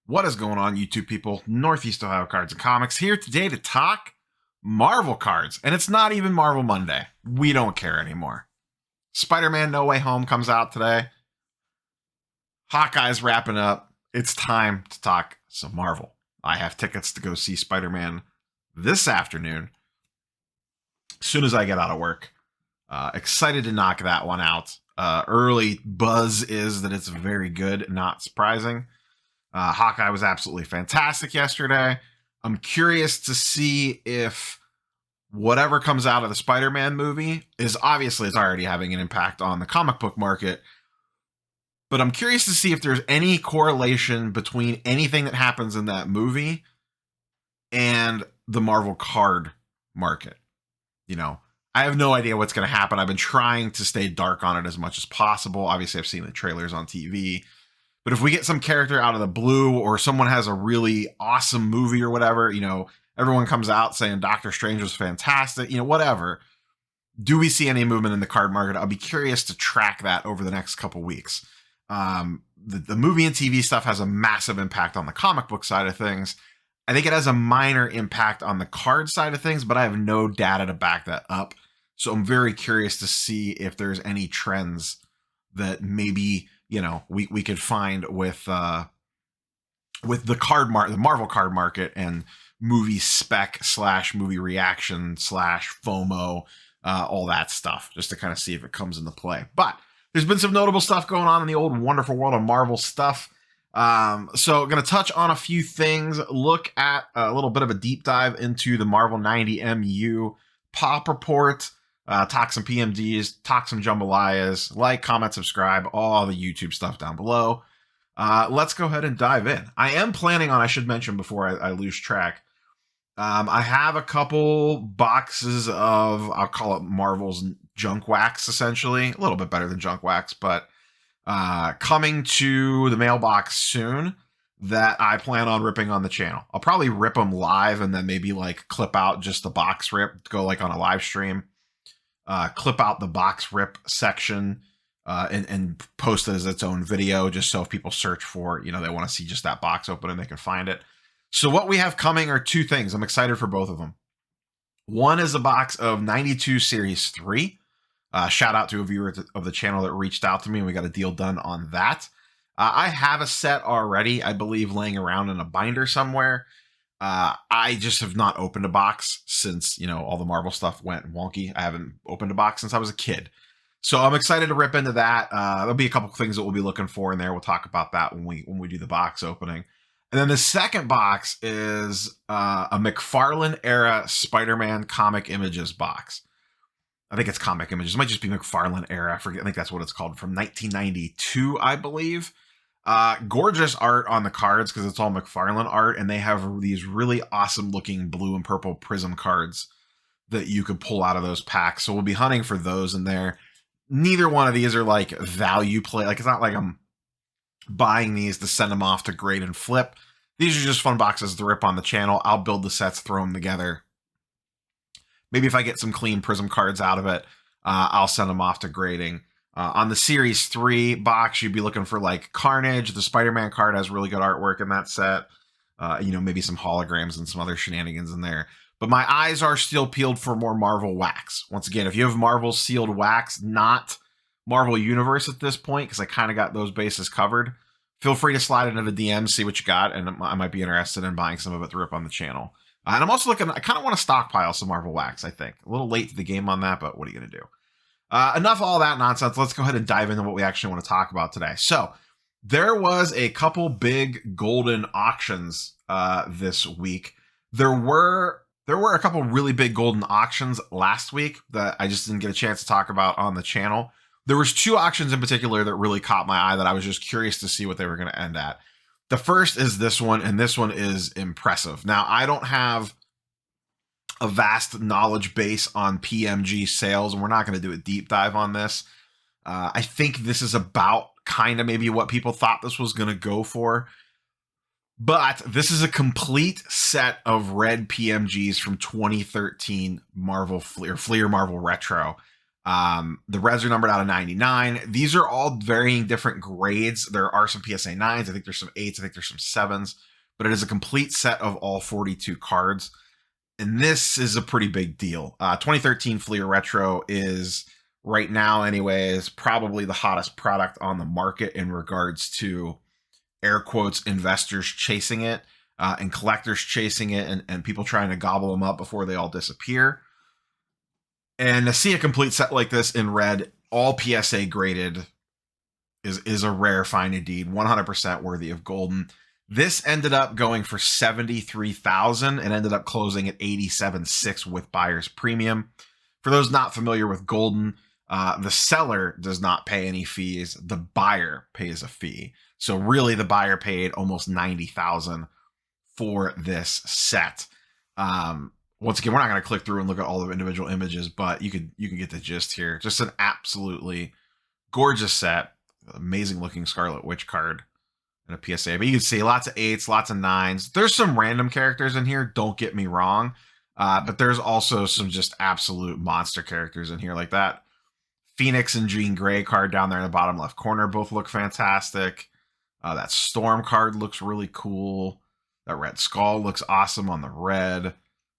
What is going on, YouTube people? Northeast Ohio Cards and Comics here today to talk Marvel cards. And it's not even Marvel Monday. We don't care anymore. Spider-Man No Way Home comes out today. Hawkeye's wrapping up. It's time to talk some Marvel. I have tickets to go see Spider-Man this afternoon as soon as I get out of work. Excited to knock that one out. Early buzz is that it's very good, not surprising. Hawkeye was absolutely fantastic yesterday. I'm curious to see if whatever comes out of the Spider-Man movie is obviously it's already having an impact on the comic book market. But I'm curious to see if there's any correlation between anything that happens in that movie and the Marvel card market. You know, I have no idea what's going to happen. I've been trying to stay dark on it as much as possible. Obviously, I've seen the trailers on TV. But if we get some character out of the blue or someone has a really awesome movie or whatever, you know, everyone comes out saying Doctor Strange was fantastic, you know, whatever. Do we see any movement in the card market? I'll be curious to track that over the next couple weeks. The movie and TV stuff has a massive impact on the comic book side of things. I think it has a minor impact on the card side of things, but I have no data to back that up. So I'm very curious to see if there's any trends that maybe, you know, we could find with the the Marvel card market and movie spec / movie reaction / FOMO, all that stuff, just to kind of see if it comes into play. But there's been some notable stuff going on in the old wonderful world of Marvel stuff. So going to touch on a few things, look at a little bit of a deep dive into the Marvel 90 MU pop report, talk some PMGs, talk some Jambalayas, like, comment, subscribe, all the YouTube stuff down below. Let's go ahead and dive in. I am planning on, I should mention before I lose track, I have a couple boxes of, I'll call it Marvel's junk wax, essentially. A little bit better than junk wax, but coming to the mailbox soon that I plan on ripping on the channel. I'll probably rip them live and then maybe like clip out just the box rip, go like on a live stream. Clip out the box rip section and post it as its own video, just so if people search for, you know, they want to see just that box open and they can find it. So what we have coming are two things. I'm excited for both of them. One is a box of 92 Series 3. Shout out to a viewer of the channel that reached out to me, and we got a deal done on that. I have a set already, I believe, laying around in a binder somewhere. I just have not opened a box since, you know, all the Marvel stuff went wonky. I haven't opened a box since I was a kid. So I'm excited to rip into that. There'll be a couple things that we'll be looking for in there. We'll talk about that when we do the box opening. And then the second box is a McFarlane era Spider-Man comic images box. I think it's comic images. It might just be McFarlane era. I forget. I think that's what it's called, from 1992, I believe. Gorgeous art on the cards because it's all McFarlane art, and they have these really awesome looking blue and purple prism cards that you could pull out of those packs. So we'll be hunting for those in there. Neither one of these are like value play. Like, it's not like I'm buying these to send them off to grade and flip. These are just fun boxes to rip on the channel. I'll build the sets, throw them together. Maybe if I get some clean prism cards out of it, I'll send them off to grading. On the Series 3 box, you'd be looking for like Carnage. The Spider-Man card has really good artwork in that set. You know, maybe some holograms and some other shenanigans in there. But my eyes are still peeled for more Marvel wax. Once again, if you have Marvel sealed wax, not Marvel Universe at this point, because I kind of got those bases covered, feel free to slide into the DM, see what you got, and I might be interested in buying some of it to rip on the channel. And I'm also looking, I kind of want to stockpile some Marvel wax, I think. A little late to the game on that, but what are you going to do? Enough of all that nonsense. Let's go ahead and dive into what we actually want to talk about today. So there was a couple big Goldin auctions this week. There were a couple really big Goldin auctions last week that I just didn't get a chance to talk about on the channel. There was two auctions in particular that really caught my eye that I was just curious to see what they were going to end at. The first is this one, and this one is impressive. Now, I don't have a vast knowledge base on PMG sales, and we're not going to do a deep dive on this. I think this is about kind of maybe what people thought this was going to go for. But this is a complete set of red PMGs from 2013 Marvel Fleer Marvel Retro. The reds are numbered out of 99. These are all varying different grades. There are some PSA 9s. I think there's some 8s. I think there's some 7s. But it is a complete set of all 42 cards. And this is a pretty big deal. 2013 Fleer Retro is, right now anyways, probably the hottest product on the market in regards to, air quotes, investors chasing it and collectors chasing it and people trying to gobble them up before they all disappear. And to see a complete set like this in red, all PSA graded, is a rare find indeed. 100% worthy of Goldin. This ended up going for $73,000 and ended up closing at $87,600 with buyer's premium. For those not familiar with Goldin, the seller does not pay any fees. The buyer pays a fee. So really, the buyer paid almost $90,000 for this set. Once again, we're not going to click through and look at all the individual images, but you can get the gist here. Just an absolutely gorgeous set. Amazing looking Scarlet Witch card and a PSA. But you can see lots of 8s, lots of 9s. There's some random characters in here, don't get me wrong. But there's also some just absolute monster characters in here like that. Phoenix and Jean Grey card down there in the bottom left corner both look fantastic. That Storm card looks really cool. That Red Skull looks awesome on the red.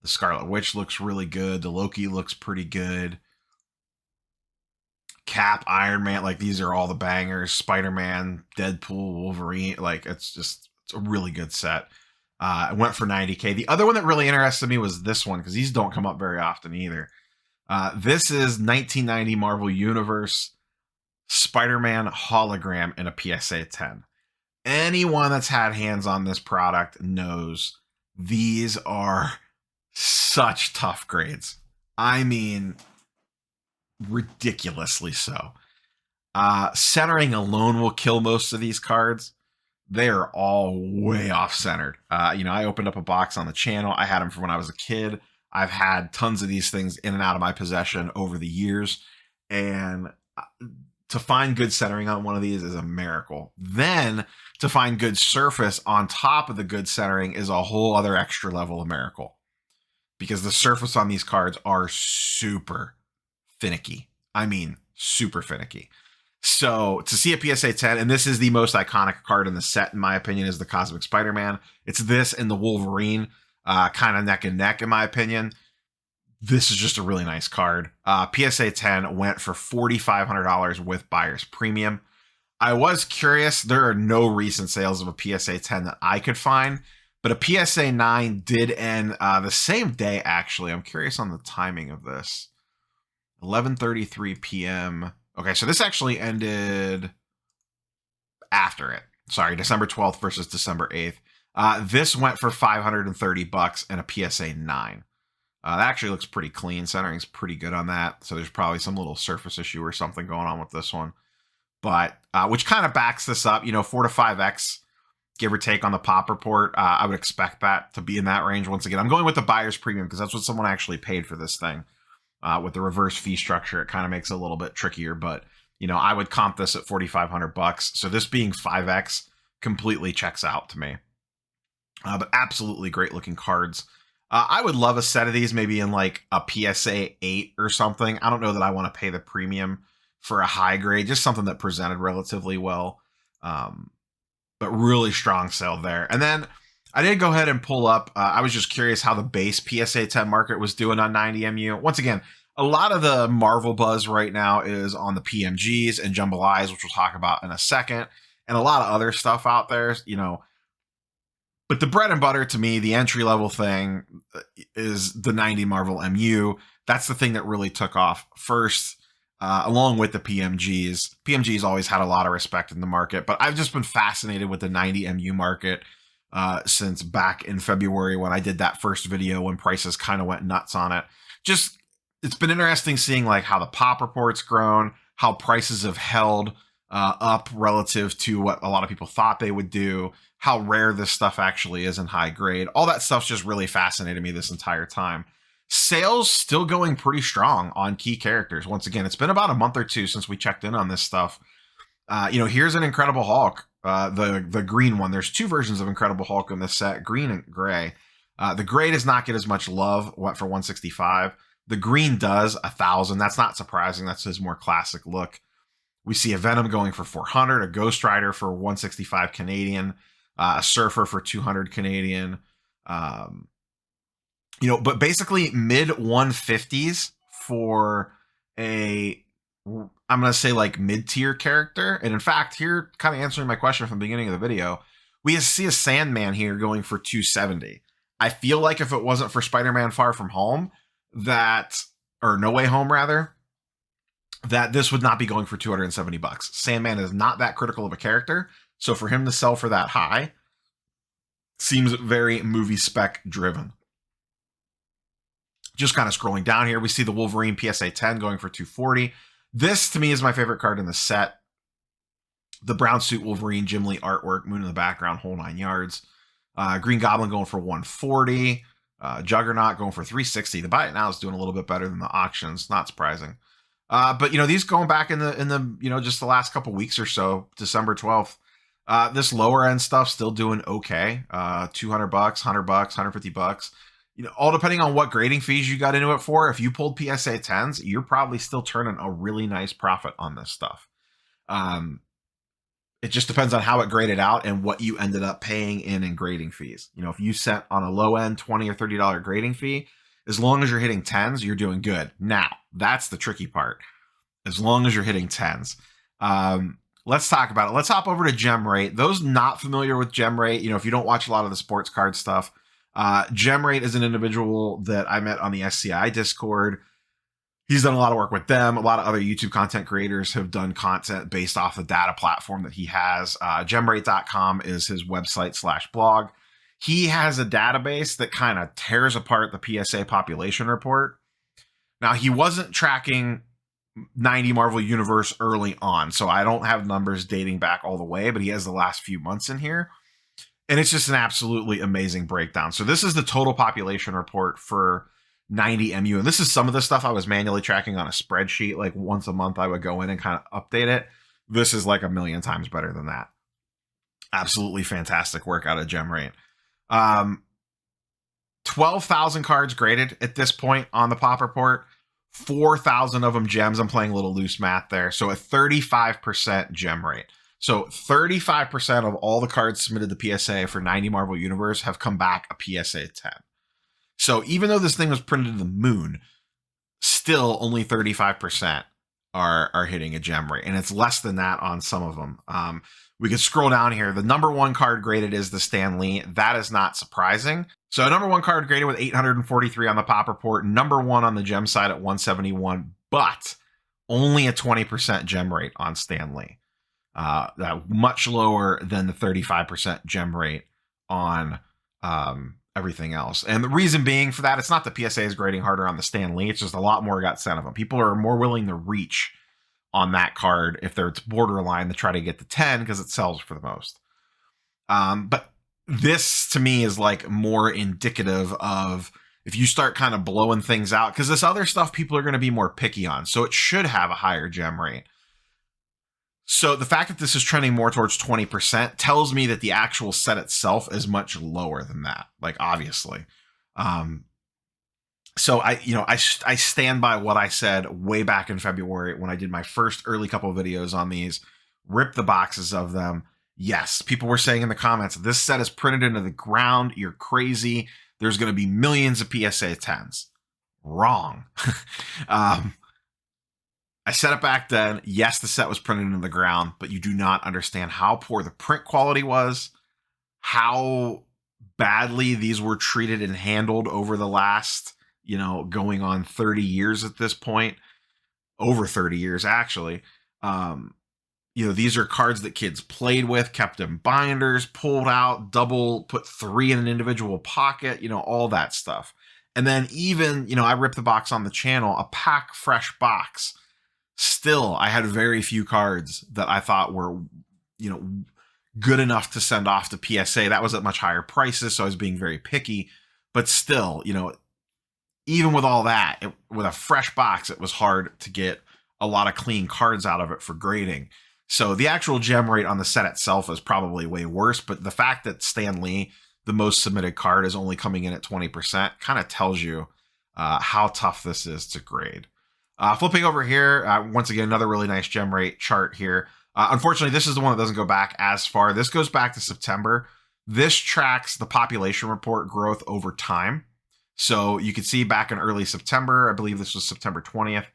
The Scarlet Witch looks really good. The Loki looks pretty good. Cap, Iron Man, like these are all the bangers. Spider-Man, Deadpool, Wolverine, like it's a really good set. It went for $90K. The other one that really interested me was this one, because these don't come up very often either. This is 1990 Marvel Universe Spider-Man hologram in a PSA 10. Anyone that's had hands on this product knows these are such tough grades. I mean, ridiculously so. Centering alone will kill most of these cards. They are all way off centered. I opened up a box on the channel. I had them from when I was a kid. I've had tons of these things in and out of my possession over the years. And to find good centering on one of these is a miracle. Then to find good surface on top of the good centering is a whole other extra level of miracle. Because the surface on these cards are super finicky. I mean, super finicky. So to see a PSA 10, and this is the most iconic card in the set, in my opinion, is the Cosmic Spider-Man. It's this and the Wolverine, kind of neck and neck, in my opinion. This is just a really nice card. PSA 10 went for $4,500 with buyer's premium. I was curious. There are no recent sales of a PSA 10 that I could find, but a PSA 9 did end the same day, actually. I'm curious on the timing of this. 11:33 p.m. Okay, so this actually ended after it. Sorry, December 12th versus December 8th. This went for $530 and a PSA 9. That actually looks pretty clean. Centering's pretty good on that. So there's probably some little surface issue or something going on with this one. But which kind of backs this up, 4 to 5x, give or take, on the pop report. I would expect that to be in that range. Once again, I'm going with the buyer's premium because that's what someone actually paid for this thing. With the reverse fee structure, it kind of makes it a little bit trickier. But, I would comp this at $4,500. So this being 5x completely checks out to me. But absolutely great looking cards. I would love a set of these, maybe in like a PSA 8 or something. I don't know that I want to pay the premium for a high grade, just something that presented relatively well. But really strong sale there. And then I did go ahead and pull up. I was just curious how the base PSA 10 market was doing on 90MU. Once again, a lot of the Marvel buzz right now is on the PMGs and Jambalayas, which we'll talk about in a second, and a lot of other stuff out there, But the bread and butter to me, the entry level thing, is the 90 Marvel MU. That's the thing that really took off first, along with the PMGs. PMGs always had a lot of respect in the market, but I've just been fascinated with the 90 MU market since back in February when I did that first video when prices kind of went nuts on it. Just, it's been interesting seeing like how the pop report's grown, how prices have held up relative to what a lot of people thought they would do, how rare this stuff actually is in high grade. All that stuff's just really fascinated me this entire time. Sales still going pretty strong on key characters. Once again, it's been about a month or two since we checked in on this stuff. Here's an Incredible Hulk, the green one. There's two versions of Incredible Hulk in this set, green and gray. The gray does not get as much love, went for $165. The green does 1,000. That's not surprising. That's his more classic look. We see a Venom going for 400, a Ghost Rider for 165 Canadian, a Surfer for 200 Canadian. But basically mid 150s for I'm going to say like mid-tier character. And in fact, here, kind of answering my question from the beginning of the video, we see a Sandman here going for 270. I feel like if it wasn't for Spider-Man Far From Home, or No Way Home rather, that this would not be going for 270 bucks. Sandman is not that critical of a character, so for him to sell for that high seems very movie spec driven. Just kind of scrolling down here, we see the Wolverine PSA 10 going for 240. This, to me, is my favorite card in the set. The brown suit Wolverine, Jim Lee artwork, moon in the background, whole 9 yards. Green Goblin going for 140. Juggernaut going for 360. The buy it now is doing a little bit better than the auctions. Not surprising. But these going back in the just the last couple weeks or so, December 12th. This lower end stuff still doing okay. $200, $100, $150. All depending on what grading fees you got into it for. If you pulled PSA 10s, you're probably still turning a really nice profit on this stuff. It just depends on how it graded out and what you ended up paying in grading fees. If you set on a low end $20 or $30 grading fee, as long as you're hitting 10s, you're doing good. Now, that's the tricky part. As long as you're hitting 10s. Let's talk about it. Let's hop over to Gem Rate. Those not familiar with Gem Rate, if you don't watch a lot of the sports card stuff, Gem Rate is an individual that I met on the SCI Discord. He's done a lot of work with them. A lot of other YouTube content creators have done content based off the data platform that he has. Gemrate.com is his website / blog. He has a database that kind of tears apart the PSA population report. Now, he wasn't tracking 90 Marvel Universe early on, so I don't have numbers dating back all the way, but he has the last few months in here. And it's just an absolutely amazing breakdown. So this is the total population report for 90 MU. And this is some of the stuff I was manually tracking on a spreadsheet. Like once a month, I would go in and kind of update it. This is like a million times better than that. Absolutely fantastic work out of Gem Rate. 12,000 cards graded at this point on the pop report. 4,000 of them gems. I'm playing a little loose math there. So a 35% gem rate. So 35% of all the cards submitted to PSA for 90 Marvel Universe have come back a PSA 10. So even though this thing was printed to the moon, still only 35% are hitting a gem rate. And it's less than that on some of them. We could scroll down here. The number one card graded is the Stan Lee. That is not surprising. So number one card graded with 843 on the pop report. Number one on the gem side at 171, but only a 20% gem rate on Stan Lee. Much lower than the 35% gem rate on everything else. And the reason being for that, it's not the PSA is grading harder on the Stan Lee. It's just a lot more got sent of them. People are more willing to reach on that card if it's borderline to try to get the 10 because it sells for the most. But this to me is like more indicative of if you start kind of blowing things out, because this other stuff people are going to be more picky on. So it should have a higher gem rate. So the fact that this is trending more towards 20% tells me that the actual set itself is much lower than that. Like obviously. So I stand by what I said way back in February when I did my first early couple of videos on these, ripped the boxes of them. Yes, people were saying in the comments, this set is printed into the ground. You're crazy. There's going to be millions of PSA 10s. Wrong. I said it back then. Yes, the set was printed into the ground, but you do not understand how poor the print quality was, how badly these were treated and handled over the last, going on 30 years at this point, over 30 years, actually. These are cards that kids played with, kept in binders, pulled out, put 3 in an individual pocket, all that stuff. And then even, I ripped the box on the channel, a pack fresh box. Still, I had very few cards that I thought were, good enough to send off to PSA. That was at much higher prices, so I was being very picky. But still, even with all that, with a fresh box, it was hard to get a lot of clean cards out of it for grading. So the actual gem rate on the set itself is probably way worse. But the fact that Stan Lee, the most submitted card, is only coming in at 20% kind of tells you how tough this is to grade. Flipping over here, once again, another really nice gem rate chart here. Unfortunately, this is the one that doesn't go back as far. This goes back to September. This tracks the population report growth over time. So you can see back in early September, I believe this was September 20th,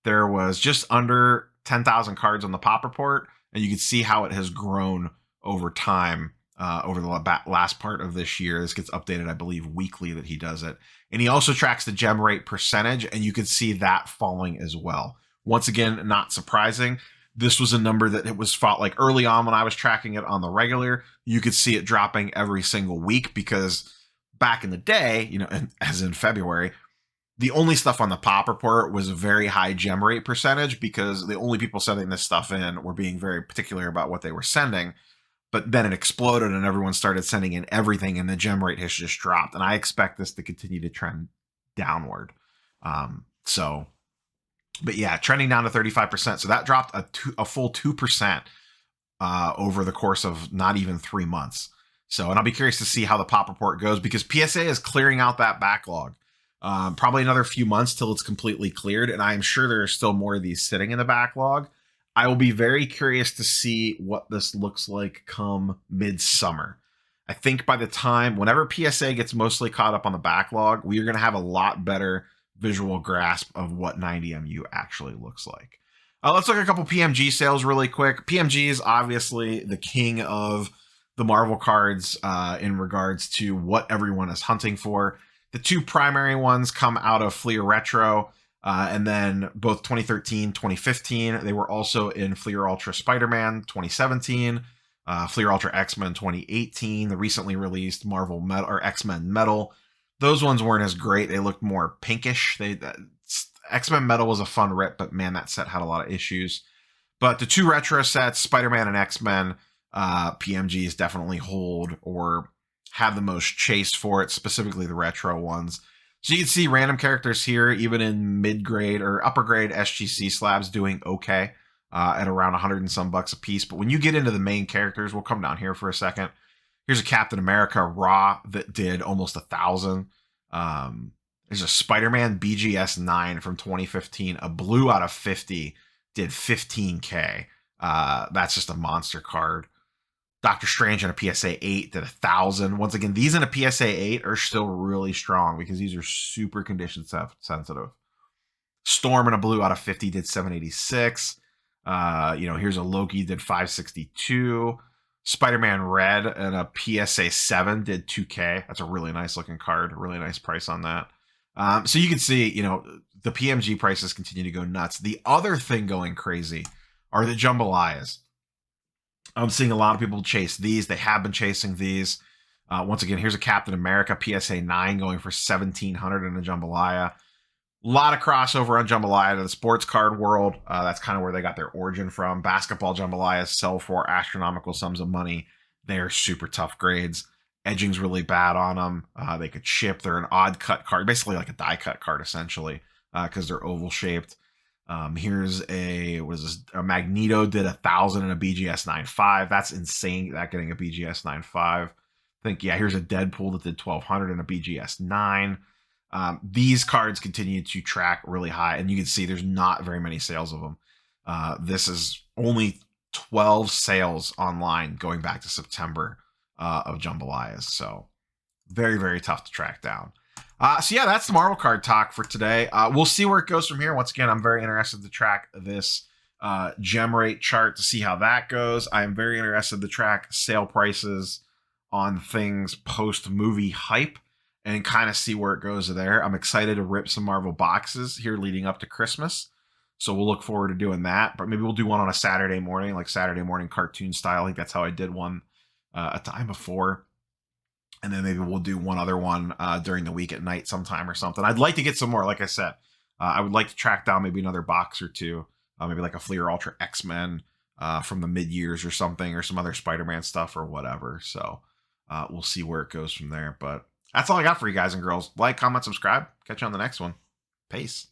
there was just under 10,000 cards on the pop report, and you can see how it has grown over time over the last part of this year. This gets updated, I believe, weekly that he does it. And he also tracks the gem rate percentage, and you can see that falling as well. Once again, not surprising. This was a number that it was fought like early on when I was tracking it on the regular. You could see it dropping every single week because back in the day, you know, as in February, the only stuff on the pop report was a very high gem rate percentage because the only people sending this stuff in were being very particular about what they were sending. But then it exploded and everyone started sending in everything and the gem rate has just dropped. And I expect this to continue to trend downward. But yeah, trending down to 35%. So that dropped a full 2% over the course of not even 3 months. So, and I'll be curious to see how the pop report goes because PSA is clearing out that backlog. Probably another few months till it's completely cleared. And I'm sure there are still more of these sitting in the backlog. I will be very curious to see what this looks like come midsummer. I think by the time, whenever PSA gets mostly caught up on the backlog, we are going to have a lot better visual grasp of what 90MU actually looks like. Let's look at a couple PMG sales really quick. PMG is obviously the king of the Marvel cards in regards to what everyone is hunting for. The two primary ones come out of Fleer Retro. And then both 2013, 2015, they were also in Fleer Ultra Spider-Man 2017, Fleer Ultra X-Men 2018, the recently released Marvel Metal or X-Men Metal. Those ones weren't as great. They looked more pinkish. X-Men Metal was a fun rip, but man, that set had a lot of issues. But the two retro sets, Spider-Man and X-Men, PMGs definitely hold or have the most chase for it, specifically the retro ones. So you can see random characters here, even in mid-grade or upper-grade SGC slabs doing okay at around 100 and some bucks a piece. But when you get into the main characters, we'll come down here for a second. Here's a Captain America Raw that did almost 1,000. There's a Spider-Man BGS 9 from 2015. A blue out of 50 did 15K. That's just a monster card. Doctor Strange in a PSA 8 did 1,000. Once again, these in a PSA 8 are still really strong because these are super condition sensitive. Storm in a blue out of 50 did 786. Here's a Loki did 562. Spider-Man Red in a PSA 7 did 2K. That's a really nice looking card. Really nice price on that. So you can see, the PMG prices continue to go nuts. The other thing going crazy are the Jambalayas. I'm seeing a lot of people chase these. They have been chasing these. Once again, here's a Captain America PSA 9 going for 1,700 in a Jambalaya. A lot of crossover on Jambalaya to the sports card world. That's kind of where they got their origin from. Basketball Jambalayas sell for astronomical sums of money. They're super tough grades. Edging's really bad on them. They could chip. They're an odd cut card, basically like a die cut card, essentially, because they're oval shaped. Here's a Magneto did 1,000 in a BGS 9.5. That's insane. That getting a BGS 9.5. I think, here's a Deadpool that did 1,200 in a BGS 9. These cards continue to track really high, and you can see there's not very many sales of them. This is only 12 sales online going back to September of Jambalayas. So very, very tough to track down. That's the Marvel card talk for today. We'll see where it goes from here. Once again, I'm very interested to track this gem rate chart to see how that goes. I am very interested to track sale prices on things post-movie hype and kind of see where it goes there. I'm excited to rip some Marvel boxes here leading up to Christmas. So we'll look forward to doing that. But maybe we'll do one on a Saturday morning, like Saturday morning cartoon style. I think that's how I did one a time before. And then maybe we'll do one other one during the week at night sometime or something. I'd like to get some more, like I said. I would like to track down maybe another box or two. Maybe like a Fleer Ultra X-Men from the mid-years or something, or some other Spider-Man stuff or whatever. So we'll see where it goes from there. But that's all I got for you guys and girls. Like, comment, subscribe. Catch you on the next one. Peace.